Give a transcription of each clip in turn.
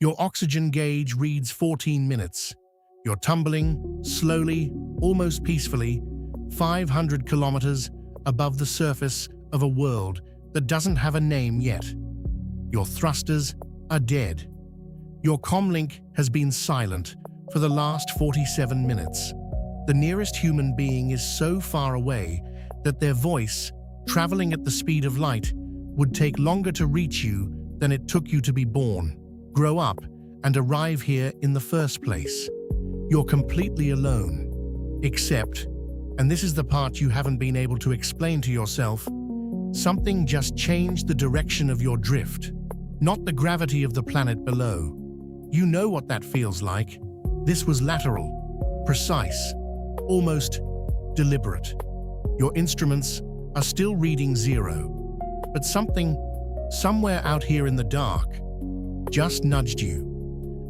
Your oxygen gauge reads 14 minutes. You're tumbling, slowly, almost peacefully, 500 kilometers above the surface of a world that doesn't have a name yet. Your thrusters are dead. Your comlink has been silent for the last 47 minutes. The nearest human being is so far away that their voice, traveling at the speed of light, would take longer to reach you than it took you to be born, grow up, and arrive here in the first place. You're completely alone. Except, and this is the part you haven't been able to explain to yourself, something just changed the direction of your drift, not the gravity of the planet below. You know what that feels like. This was lateral, precise, almost deliberate. Your instruments are still reading 0, but something, somewhere out here in the dark, just nudged you.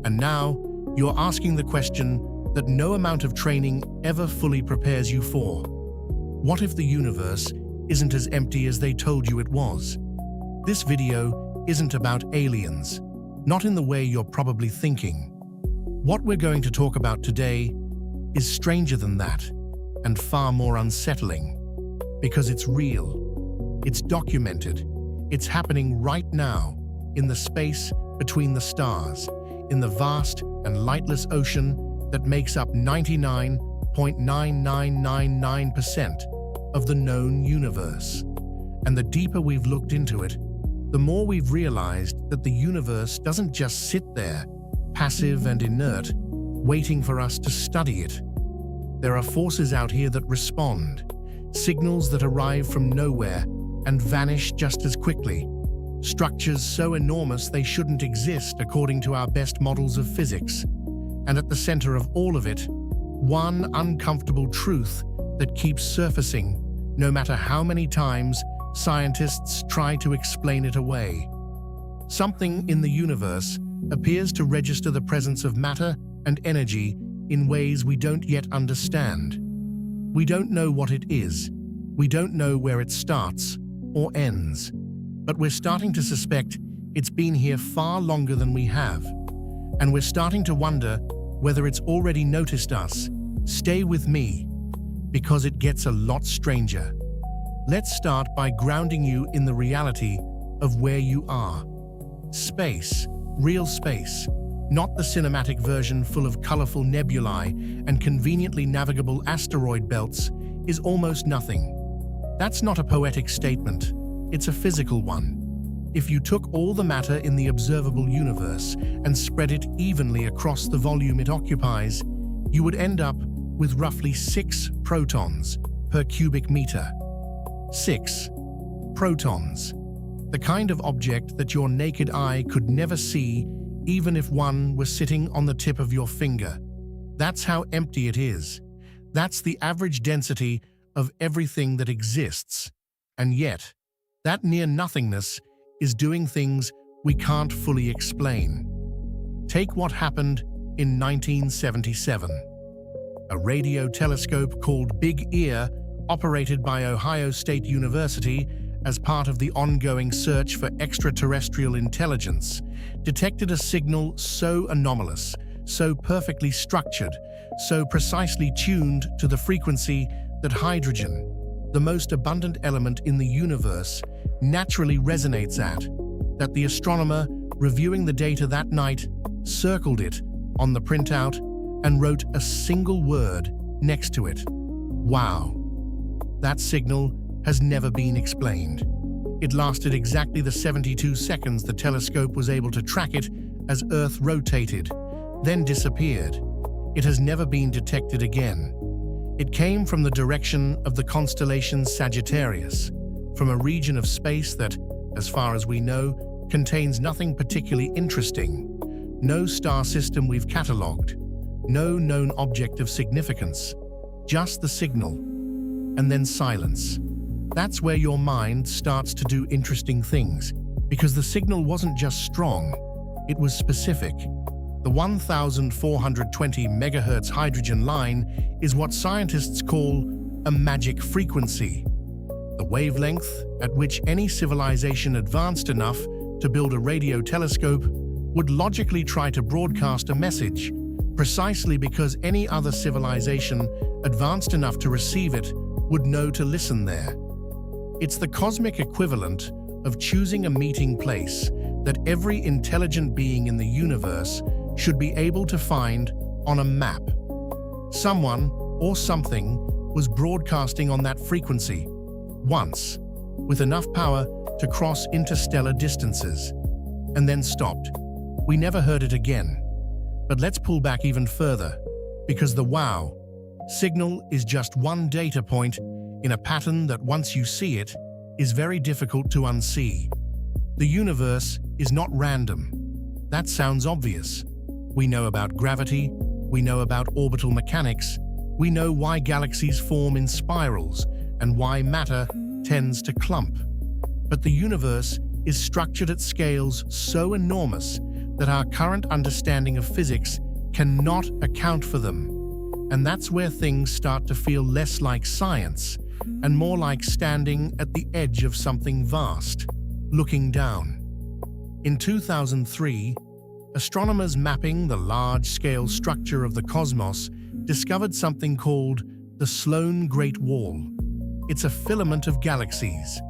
And now, you're asking the question that no amount of training ever fully prepares you for. What if the universe isn't as empty as they told you it was? This video isn't about aliens, not in the way you're probably thinking. What we're going to talk about today is stranger than that, and far more unsettling. Because it's real, it's documented, it's happening right now, in the space between the stars, in the vast and lightless ocean that makes up 99.9999% of the known universe. And the deeper we've looked into it, the more we've realized that the universe doesn't just sit there, passive and inert, waiting for us to study it. There are forces out here that respond, signals that arrive from nowhere and vanish just as quickly, structures so enormous they shouldn't exist according to our best models of physics. And at the center of all of it, one uncomfortable truth that keeps surfacing, no matter how many times scientists try to explain it away. Something in the universe appears to register the presence of matter and energy in ways we don't yet understand. We don't know what it is. We don't know where it starts or ends. But we're starting to suspect it's been here far longer than we have. And we're starting to wonder whether it's already noticed us. Stay with me, because it gets a lot stranger. Let's start by grounding you in the reality of where you are. Space, real space, not the cinematic version full of colorful nebulae and conveniently navigable asteroid belts, is almost nothing. That's not a poetic statement, it's a physical one. If you took all the matter in the observable universe and spread it evenly across the volume it occupies, you would end up with roughly 6 protons per cubic meter. 6 protons. The kind of object that your naked eye could never see, even if one were sitting on the tip of your finger. That's how empty it is. That's the average density of everything that exists. And yet, that near-nothingness is doing things we can't fully explain. Take what happened in 1977. A radio telescope called Big Ear, operated by Ohio State University as part of the ongoing search for extraterrestrial intelligence, detected a signal so anomalous, so perfectly structured, so precisely tuned to the frequency that hydrogen, the most abundant element in the universe, naturally resonates at, that the astronomer, reviewing the data that night, circled it on the printout and wrote a single word next to it. Wow. That signal has never been explained. It lasted exactly the 72 seconds the telescope was able to track it as Earth rotated, then disappeared. It has never been detected again. It came from the direction of the constellation Sagittarius, from a region of space that, as far as we know, contains nothing particularly interesting. No star system we've catalogued, no known object of significance, just the signal, and then silence. That's where your mind starts to do interesting things, because the signal wasn't just strong, it was specific. The 1420 megahertz hydrogen line is what scientists call a magic frequency, the wavelength at which any civilization advanced enough to build a radio telescope would logically try to broadcast a message, precisely because any other civilization advanced enough to receive it would know to listen there. It's the cosmic equivalent of choosing a meeting place that every intelligent being in the universe should be able to find on a map. Someone or something was broadcasting on that frequency once, with enough power to cross interstellar distances, and then stopped. We never heard it again. But let's pull back even further, because the WOW signal is just one data point in a pattern that, once you see it, is very difficult to unsee. The universe is not random. That sounds obvious. We know about gravity, we know about orbital mechanics, we know why galaxies form in spirals and why matter tends to clump. But the universe is structured at scales so enormous that our current understanding of physics cannot account for them. And that's where things start to feel less like science and more like standing at the edge of something vast, looking down. In 2003, astronomers mapping the large-scale structure of the cosmos discovered something called the Sloan Great Wall. It's a filament of galaxies,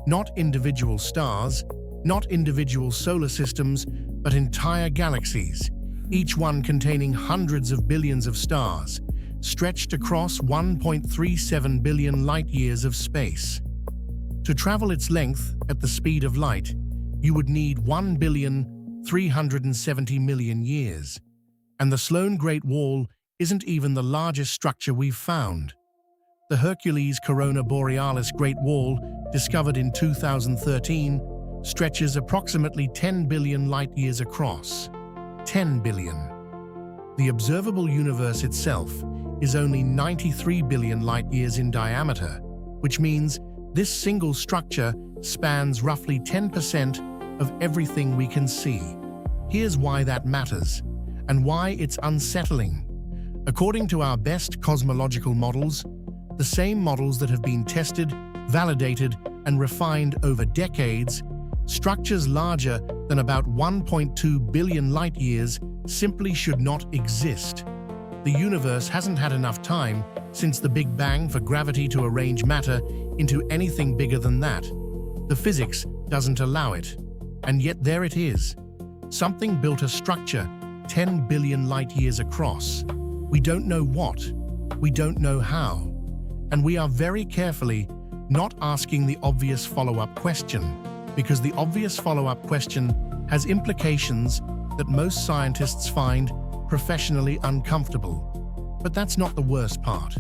not individual stars, not individual solar systems, but entire galaxies, each one containing hundreds of billions of stars, stretched across 1.37 billion light-years of space. To travel its length at the speed of light, you would need 1,370,000,000 years. And the Sloan Great Wall isn't even the largest structure we've found. The Hercules Corona Borealis Great Wall, discovered in 2013, stretches approximately 10 billion light-years across. 10 billion. The observable universe itself is only 93 billion light-years in diameter, which means this single structure spans roughly 10% of everything we can see. Here's why that matters, and why it's unsettling. According to our best cosmological models, the same models that have been tested, validated, and refined over decades, structures larger than about 1.2 billion light-years simply should not exist. The universe hasn't had enough time since the Big Bang for gravity to arrange matter into anything bigger than that. The physics doesn't allow it. And yet there it is. Something built a structure 10 billion light-years across. We don't know what, we don't know how, and we are very carefully not asking the obvious follow-up question, because the obvious follow-up question has implications that most scientists find professionally uncomfortable. But that's not the worst part.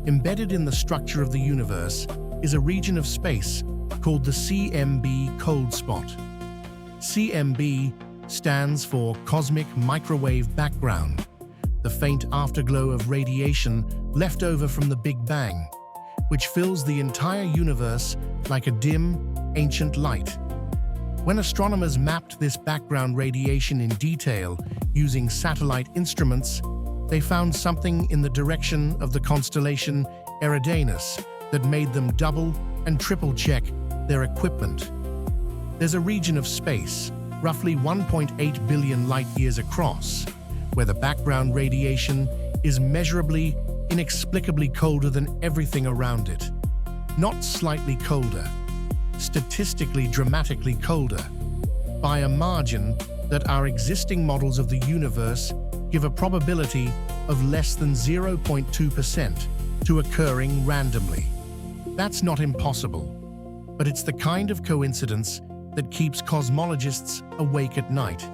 Embedded in the structure of the universe is a region of space called the CMB cold spot. CMB stands for Cosmic Microwave Background, the faint afterglow of radiation left over from the Big Bang, which fills the entire universe like a dim, ancient light. When astronomers mapped this background radiation in detail using satellite instruments, they found something in the direction of the constellation Eridanus that made them double and triple check their equipment. There's a region of space, roughly 1.8 billion light-years across, where the background radiation is measurably, inexplicably colder than everything around it. Not slightly colder, statistically dramatically colder, by a margin that our existing models of the universe give a probability of less than 0.2% to occurring randomly. That's not impossible, but it's the kind of coincidence that keeps cosmologists awake at night,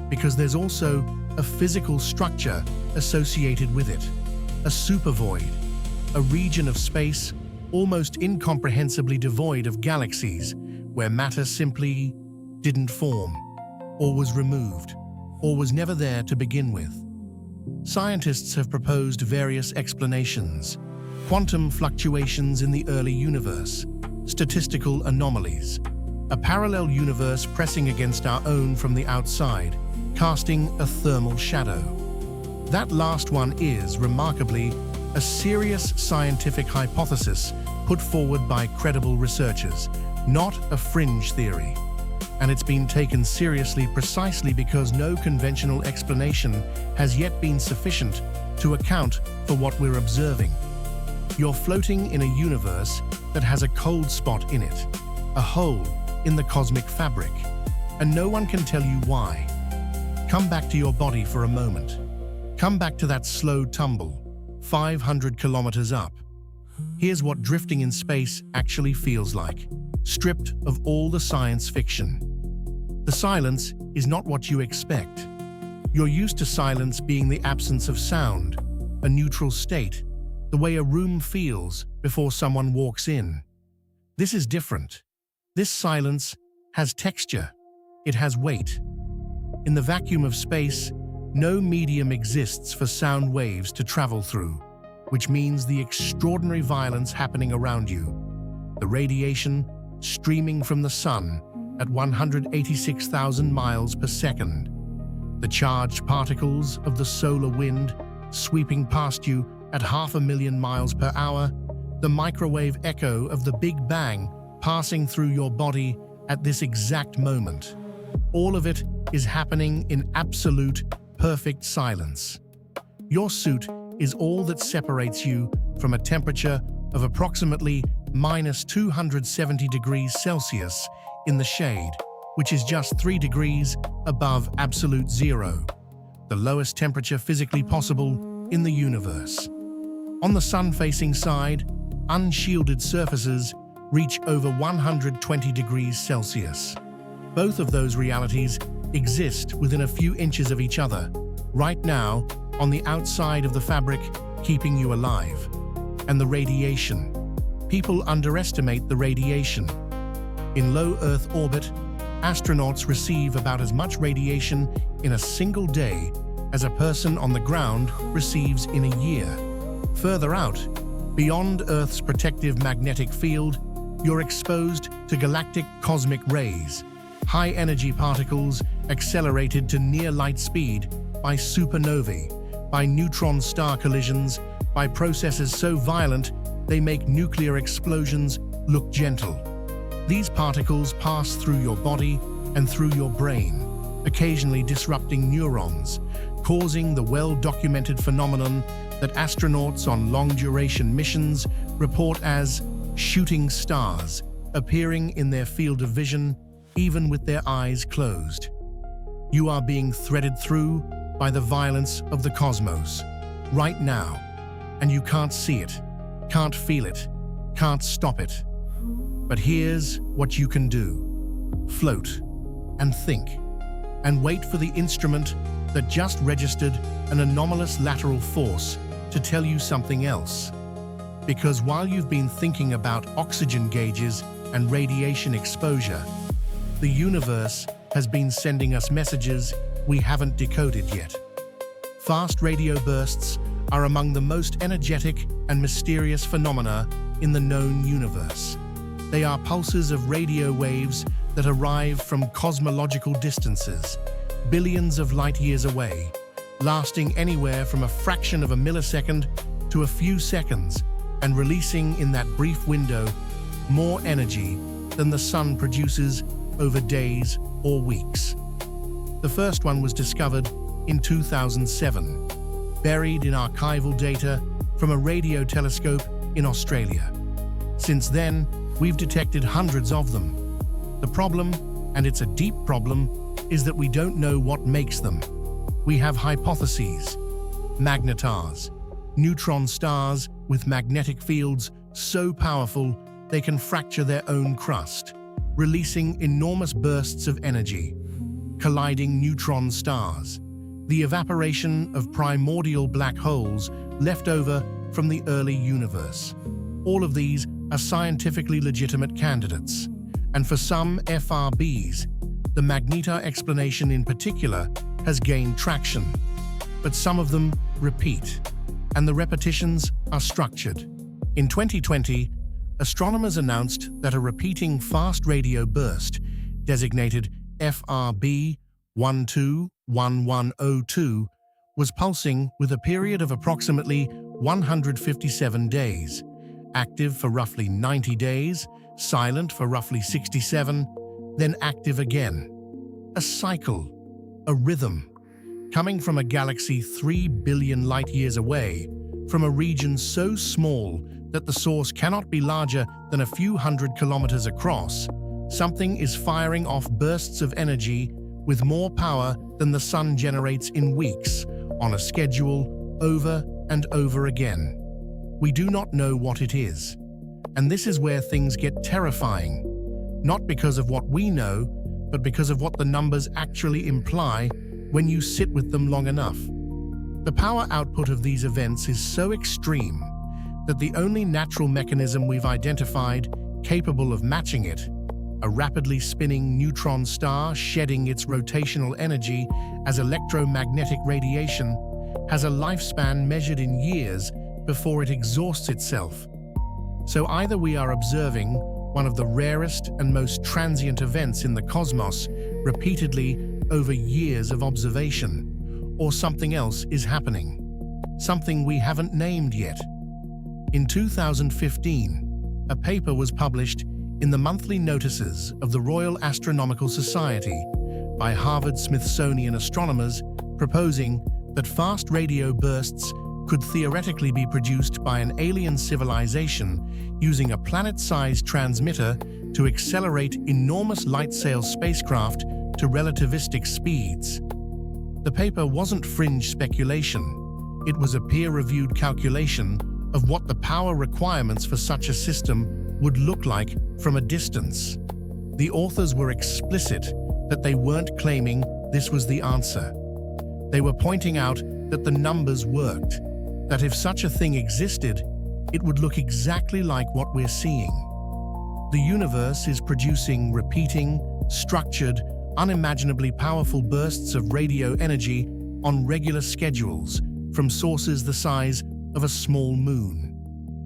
because there's also a physical structure associated with it, a supervoid, a region of space almost incomprehensibly devoid of galaxies, where matter simply didn't form, or was removed, or was never there to begin with. Scientists have proposed various explanations: quantum fluctuations in the early universe, statistical anomalies, a parallel universe pressing against our own from the outside, casting a thermal shadow. That last one is, remarkably, a serious scientific hypothesis put forward by credible researchers, not a fringe theory. and it's been taken seriously precisely because no conventional explanation has yet been sufficient to account for what we're observing. You're floating in a universe that has a cold spot in it, a hole in the cosmic fabric, and no one can tell you why. Come back to your body for a moment. Come back to that slow tumble, 500 kilometers up. Here's what drifting in space actually feels like, stripped of all the science fiction. The silence is not what you expect. You're used to silence being the absence of sound, a neutral state, the way a room feels before someone walks in. This is different. This silence has texture. It has weight. In the vacuum of space, no medium exists for sound waves to travel through, which means the extraordinary violence happening around you. The radiation streaming from the sun at 186,000 miles per second. The charged particles of the solar wind sweeping past you at 500,000 miles per hour. The microwave echo of the Big Bang passing through your body at this exact moment. All of it is happening in absolute, perfect silence. Your suit is all that separates you from a temperature of approximately -270 degrees Celsius in the shade, which is just 3 degrees above absolute zero, the lowest temperature physically possible in the universe. On the sun-facing side, unshielded surfaces reach over 120 degrees Celsius. Both of those realities exist within a few inches of each other, right now on the outside of the fabric keeping you alive. And the radiation. People underestimate the radiation. In low Earth orbit, astronauts receive about as much radiation in a single day as a person on the ground receives in a year. Further out, beyond Earth's protective magnetic field, you're exposed to galactic cosmic rays, high-energy particles accelerated to near-light speed by supernovae, by neutron star collisions, by processes so violent they make nuclear explosions look gentle. These particles pass through your body and through your brain, occasionally disrupting neurons, causing the well-documented phenomenon that astronauts on long-duration missions report as shooting stars appearing in their field of vision, even with their eyes closed. You are being threaded through by the violence of the cosmos, right now, and you can't see it, can't feel it, can't stop it. But here's what you can do. Float, and think, and wait for the instrument that just registered an anomalous lateral force to tell you something else. Because while you've been thinking about oxygen gauges and radiation exposure, the universe has been sending us messages we haven't decoded yet. Fast radio bursts are among the most energetic and mysterious phenomena in the known universe. They are pulses of radio waves that arrive from cosmological distances, billions of light years away, lasting anywhere from a fraction of a millisecond to a few seconds, and releasing in that brief window more energy than the sun produces over days or weeks. The first one was discovered in 2007, buried in archival data from a radio telescope in Australia. Since then, we've detected hundreds of them. The problem, and it's a deep problem, is that we don't know what makes them. We have hypotheses. Magnetars, neutron stars with magnetic fields so powerful they can fracture their own crust, releasing enormous bursts of energy. Colliding neutron stars, the evaporation of primordial black holes left over from the early universe. All of these are scientifically legitimate candidates, and for some FRBs, the magnetar explanation in particular has gained traction. But some of them repeat, and the repetitions are structured. In 2020, astronomers announced that a repeating fast radio burst, designated FRB 121102, was pulsing with a period of approximately 157 days, active for roughly 90 days, silent for roughly 67. then active again. A cycle, a rhythm, coming from a galaxy 3 billion light-years away, from a region so small that the source cannot be larger than a few hundred kilometers across. Something is firing off bursts of energy with more power than the sun generates in weeks, on a schedule, over and over again. We do not know what it is. And this is where things get terrifying. Not because of what we know, but because of what the numbers actually imply when you sit with them long enough. The power output of these events is so extreme that the only natural mechanism we've identified capable of matching it, a rapidly spinning neutron star shedding its rotational energy as electromagnetic radiation, has a lifespan measured in years before it exhausts itself. So either we are observing one of the rarest and most transient events in the cosmos repeatedly over years of observation, or something else is happening, something we haven't named yet. In 2015, a paper was published in the monthly notices of the Royal Astronomical Society by Harvard-Smithsonian astronomers proposing that fast radio bursts could theoretically be produced by an alien civilization using a planet-sized transmitter to accelerate enormous light-sail spacecraft to relativistic speeds. The paper wasn't fringe speculation. It was a peer-reviewed calculation of what the power requirements for such a system would look like from a distance. The authors were explicit that they weren't claiming this was the answer. They were pointing out that the numbers worked, that if such a thing existed, it would look exactly like what we're seeing. The universe is producing repeating, structured, unimaginably powerful bursts of radio energy on regular schedules from sources the size of a small moon.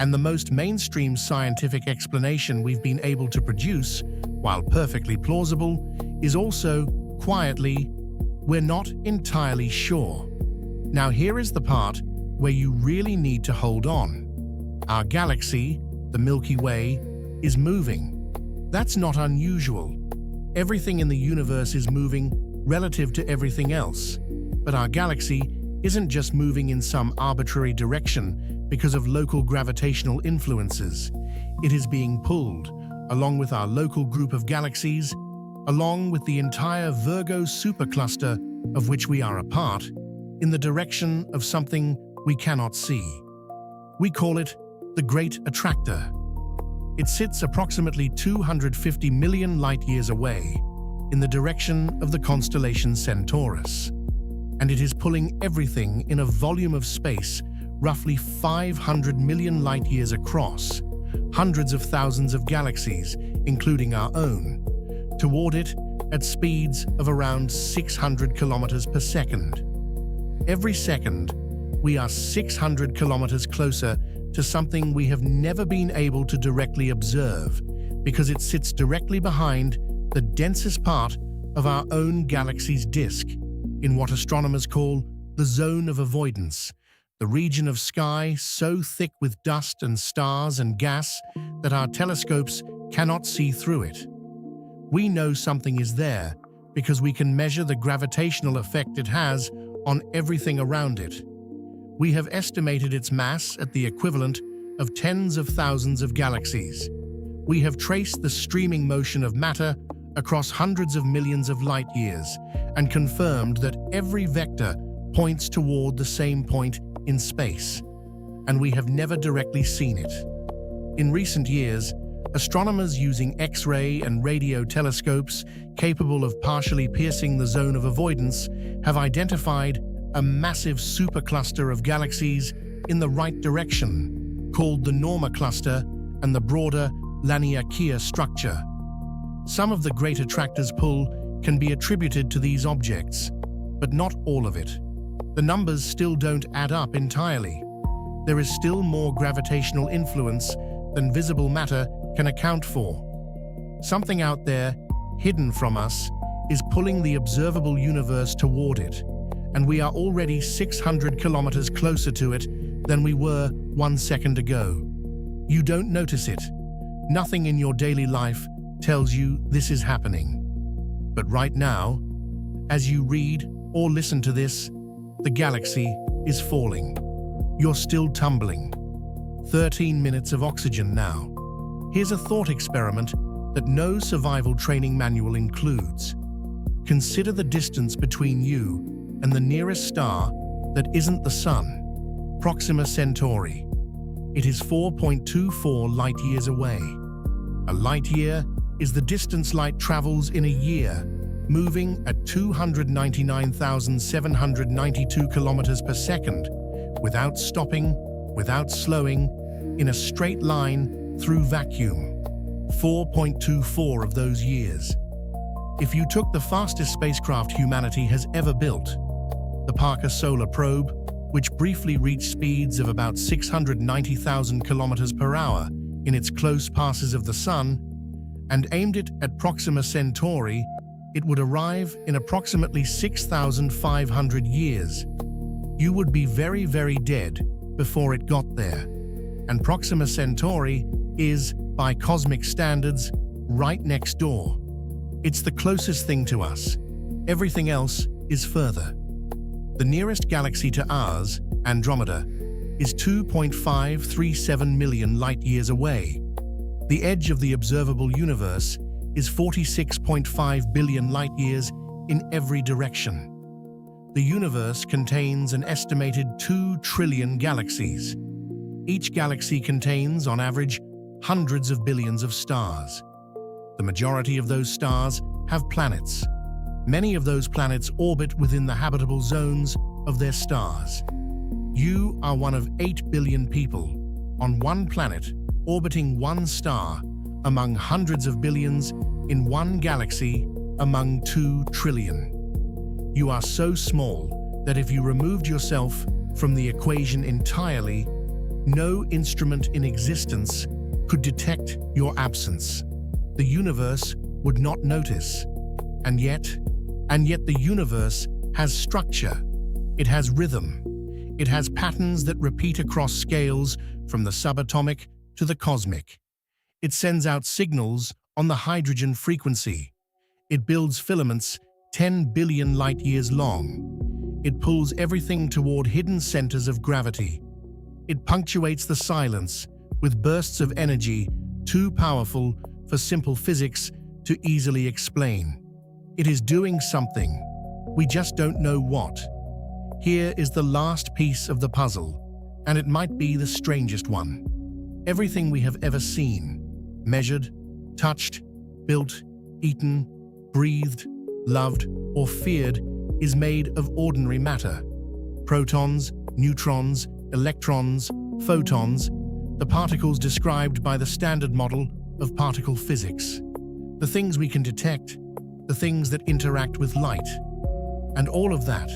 And the most mainstream scientific explanation we've been able to produce, while perfectly plausible, is also, quietly, we're not entirely sure. Now here is the part where you really need to hold on. Our galaxy, the Milky Way, is moving. That's not unusual. Everything in the universe is moving relative to everything else. But our galaxy isn't just moving in some arbitrary direction because of local gravitational influences. It is being pulled, along with our local group of galaxies, along with the entire Virgo supercluster of which we are a part, in the direction of something we cannot see. We call it the Great Attractor. It sits approximately 250 million light-years away, in the direction of the constellation Centaurus. And it is pulling everything in a volume of space roughly 500 million light-years across, hundreds of thousands of galaxies, including our own, toward it at speeds of around 600 kilometers per second. Every second, we are 600 kilometers closer to something we have never been able to directly observe because it sits directly behind the densest part of our own galaxy's disk, in what astronomers call the zone of avoidance, the region of sky so thick with dust and stars and gas that our telescopes cannot see through it. We know something is there because we can measure the gravitational effect it has on everything around it. We have estimated its mass at the equivalent of tens of thousands of galaxies. We have traced the streaming motion of matter across hundreds of millions of light-years and confirmed that every vector points toward the same point in space, and we have never directly seen it. In recent years, astronomers using X-ray and radio telescopes capable of partially piercing the zone of avoidance have identified a massive supercluster of galaxies in the right direction, called the Norma cluster and the broader Laniakea structure. Some of the Great Attractor's pull can be attributed to these objects, but not all of it. The numbers still don't add up entirely. There is still more gravitational influence than visible matter can account for. Something out there, hidden from us, is pulling the observable universe toward it, and we are already 600 kilometers closer to it than we were 1 second ago. You don't notice it. Nothing in your daily life tells you this is happening. But right now, as you read or listen to this, the galaxy is falling. You're still tumbling. 13 minutes of oxygen now. Here's a thought experiment that no survival training manual includes. Consider the distance between you and the nearest star that isn't the Sun, Proxima Centauri. It is 4.24 light-years away. A light-year is the distance light travels in a year, moving at 299,792 kilometers per second, without stopping, without slowing, in a straight line through vacuum. 4.24 of those years. If you took the fastest spacecraft humanity has ever built, the Parker Solar Probe, which briefly reached speeds of about 690,000 kilometers per hour in its close passes of the Sun, and aimed it at Proxima Centauri, it would arrive in approximately 6,500 years. You would be very, very dead before it got there. And Proxima Centauri is, by cosmic standards, right next door. It's the closest thing to us. Everything else is further. The nearest galaxy to ours, Andromeda, is 2.537 million light-years away. The edge of the observable universe is 46.5 billion light-years in every direction. The universe contains an estimated 2 trillion galaxies. Each galaxy contains, on average, hundreds of billions of stars. The majority of those stars have planets. Many of those planets orbit within the habitable zones of their stars. You are one of 8 billion people on one planet orbiting one star among hundreds of billions in one galaxy among 2 trillion. You are so small that if you removed yourself from the equation entirely, no instrument in existence could detect your absence. The universe would not notice. And yet the universe has structure. It has rhythm. It has patterns that repeat across scales from the subatomic to the cosmic. It sends out signals on the hydrogen frequency. It builds filaments 10 billion light-years long. It pulls everything toward hidden centers of gravity. It punctuates the silence with bursts of energy too powerful for simple physics to easily explain. It is doing something. We just don't know what. Here is the last piece of the puzzle, and it might be the strangest one. Everything we have ever seen, measured, touched, built, eaten, breathed, loved, or feared is made of ordinary matter. Protons, neutrons, electrons, photons, the particles described by the standard model of particle physics. The things we can detect, the things that interact with light. And all of that,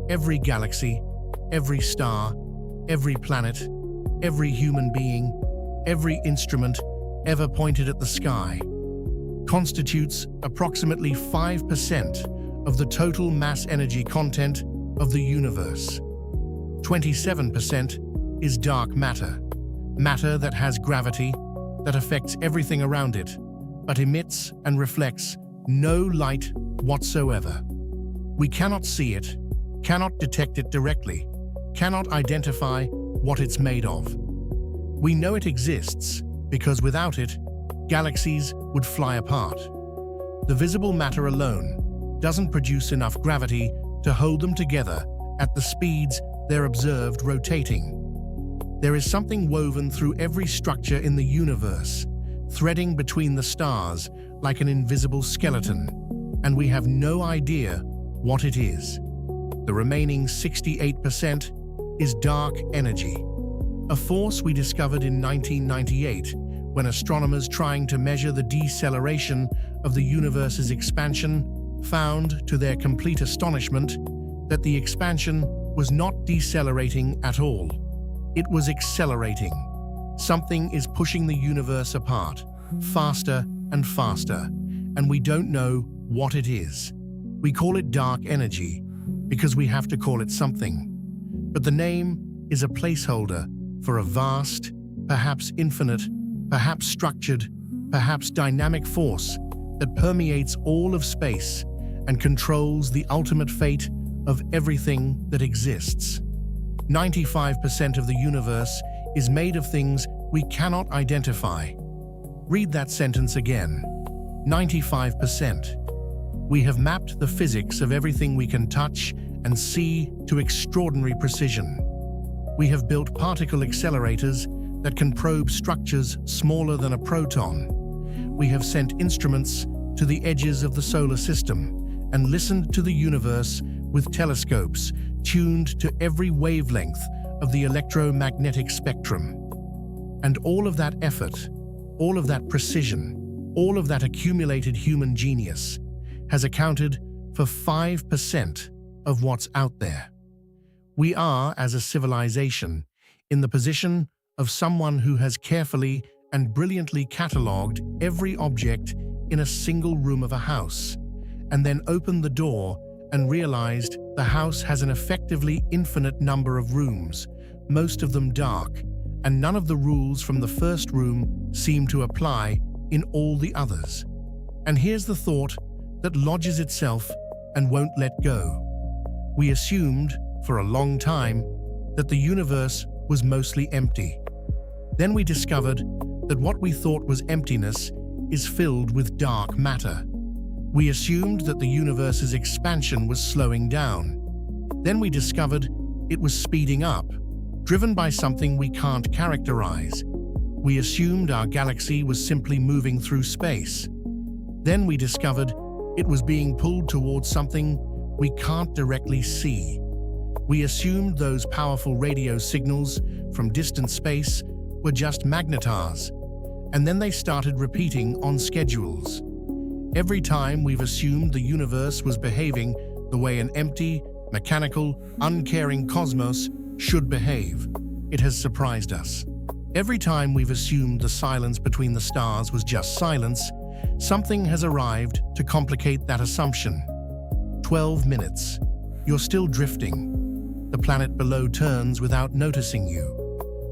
every galaxy, every star, every planet, every human being, every instrument ever pointed at the sky, constitutes approximately 5% of the total mass energy content of the universe. 27% is dark matter, matter that has gravity, that affects everything around it, but emits and reflects no light whatsoever. We cannot see it, cannot detect it directly, cannot identify what it's made of. We know it exists because without it, galaxies would fly apart. The visible matter alone doesn't produce enough gravity to hold them together at the speeds they're observed rotating. There is something woven through every structure in the universe, threading between the stars like an invisible skeleton, and we have no idea what it is. The remaining 68% is dark energy, a force we discovered in 1998 when astronomers trying to measure the deceleration of the universe's expansion found, to their complete astonishment, that the expansion was not decelerating at all. It was accelerating. Something is pushing the universe apart, faster and faster, and we don't know what it is. We call it dark energy because we have to call it something. But the name is a placeholder for a vast, perhaps infinite, perhaps structured, perhaps dynamic force that permeates all of space and controls the ultimate fate of everything that exists. 95% of the universe is made of things we cannot identify. Read that sentence again. 95%. We have mapped the physics of everything we can touch and see to extraordinary precision. We have built particle accelerators that can probe structures smaller than a proton. We have sent instruments to the edges of the solar system and listened to the universe with telescopes tuned to every wavelength of the electromagnetic spectrum. And all of that effort, all of that precision, all of that accumulated human genius has accounted for 5% of what's out there. We are, as a civilization, in the position of someone who has carefully and brilliantly catalogued every object in a single room of a house, and then opened the door and realized the house has an effectively infinite number of rooms, most of them dark, and none of the rules from the first room seem to apply in all the others. And here's the thought that lodges itself and won't let go. We assumed, for a long time, that the universe was mostly empty. Then we discovered that what we thought was emptiness is filled with dark matter. We assumed that the universe's expansion was slowing down. Then we discovered it was speeding up, driven by something we can't characterize. We assumed our galaxy was simply moving through space. Then we discovered it was being pulled towards something we can't directly see. We assumed those powerful radio signals from distant space were just magnetars, and then they started repeating on schedules. Every time we've assumed the universe was behaving the way an empty, mechanical, uncaring cosmos should behave, it has surprised us. Every time we've assumed the silence between the stars was just silence, something has arrived to complicate that assumption. 12 minutes. You're still drifting. The planet below turns without noticing you.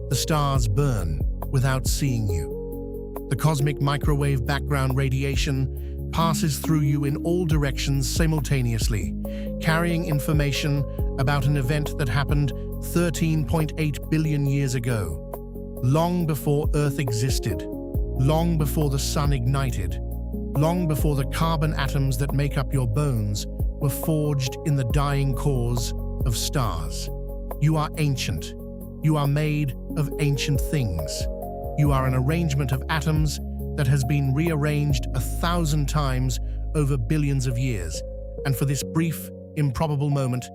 The stars burn without seeing you. The cosmic microwave background radiation passes through you in all directions simultaneously, carrying information about an event that happened 13.8 billion years ago, long before Earth existed, long before the sun ignited, long before the carbon atoms that make up your bones were forged in the dying cores of stars. You are ancient. You are made of ancient things. You are an arrangement of atoms that has been rearranged 1,000 times over billions of years. And for this brief, improbable moment,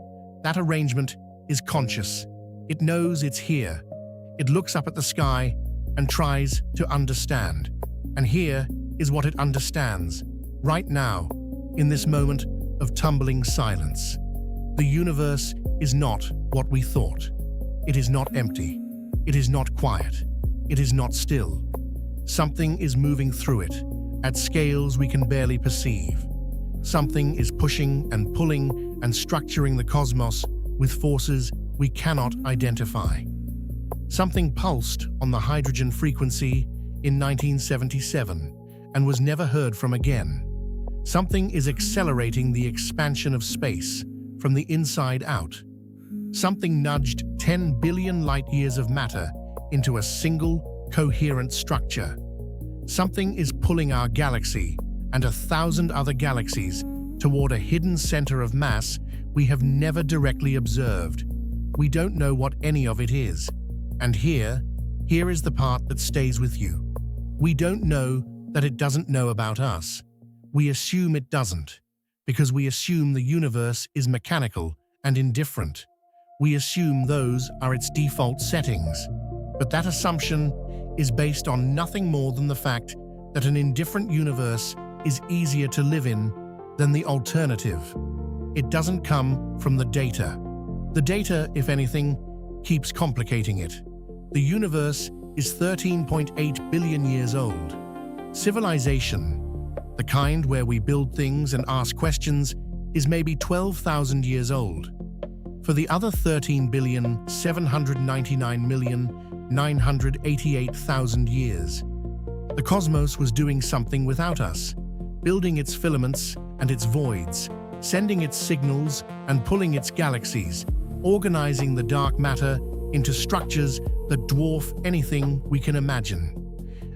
that arrangement is conscious. It knows it's here. It looks up at the sky and tries to understand. And here is what it understands, right now, in this moment of tumbling silence. The universe is not what we thought. It is not empty. It is not quiet. It is not still. Something is moving through it, at scales we can barely perceive. Something is pushing and pulling and structuring the cosmos with forces we cannot identify. Something pulsed on the hydrogen frequency in 1977 and was never heard from again. Something is accelerating the expansion of space from the inside out. Something nudged 10 billion light-years of matter into a single, coherent structure. Something is pulling our galaxy and 1,000 other galaxies toward a hidden center of mass we have never directly observed. We don't know what any of it is. And here is the part that stays with you. We don't know that it doesn't know about us. We assume it doesn't, because we assume the universe is mechanical and indifferent. We assume those are its default settings. But that assumption is based on nothing more than the fact that an indifferent universe is easier to live in than the alternative. It doesn't come from the data. The data, if anything, keeps complicating it. The universe is 13.8 billion years old. Civilization, the kind where we build things and ask questions, is maybe 12,000 years old. For the other 13,799,988,000 years, the cosmos was doing something without us, building its filaments and its voids, sending its signals and pulling its galaxies, organizing the dark matter into structures that dwarf anything we can imagine.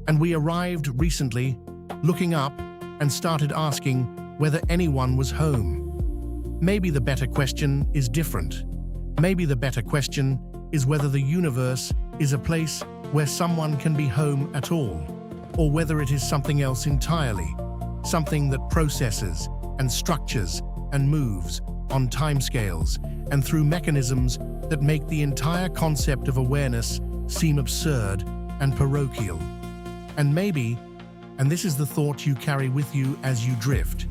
And we arrived recently, looking up, and started asking whether anyone was home. Maybe the better question is different. Maybe the better question is whether the universe is a place where someone can be home at all, or whether it is something else entirely, something that processes and structures and moves on timescales and through mechanisms that make the entire concept of awareness seem absurd and parochial. And maybe, and this is the thought you carry with you as you drift,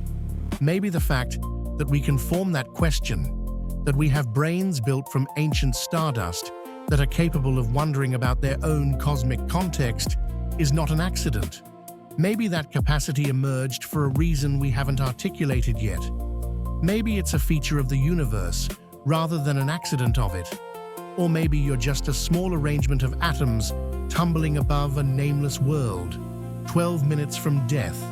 maybe the fact that we can form that question, that we have brains built from ancient stardust that are capable of wondering about their own cosmic context, is not an accident. Maybe that capacity emerged for a reason we haven't articulated yet. Maybe it's a feature of the universe rather than an accident of it. Or maybe you're just a small arrangement of atoms tumbling above a nameless world, 12 minutes from death,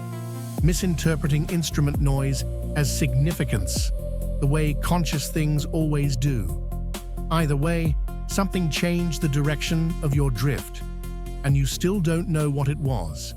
misinterpreting instrument noise as significance, the way conscious things always do. Either way, something changed the direction of your drift, and you still don't know what it was.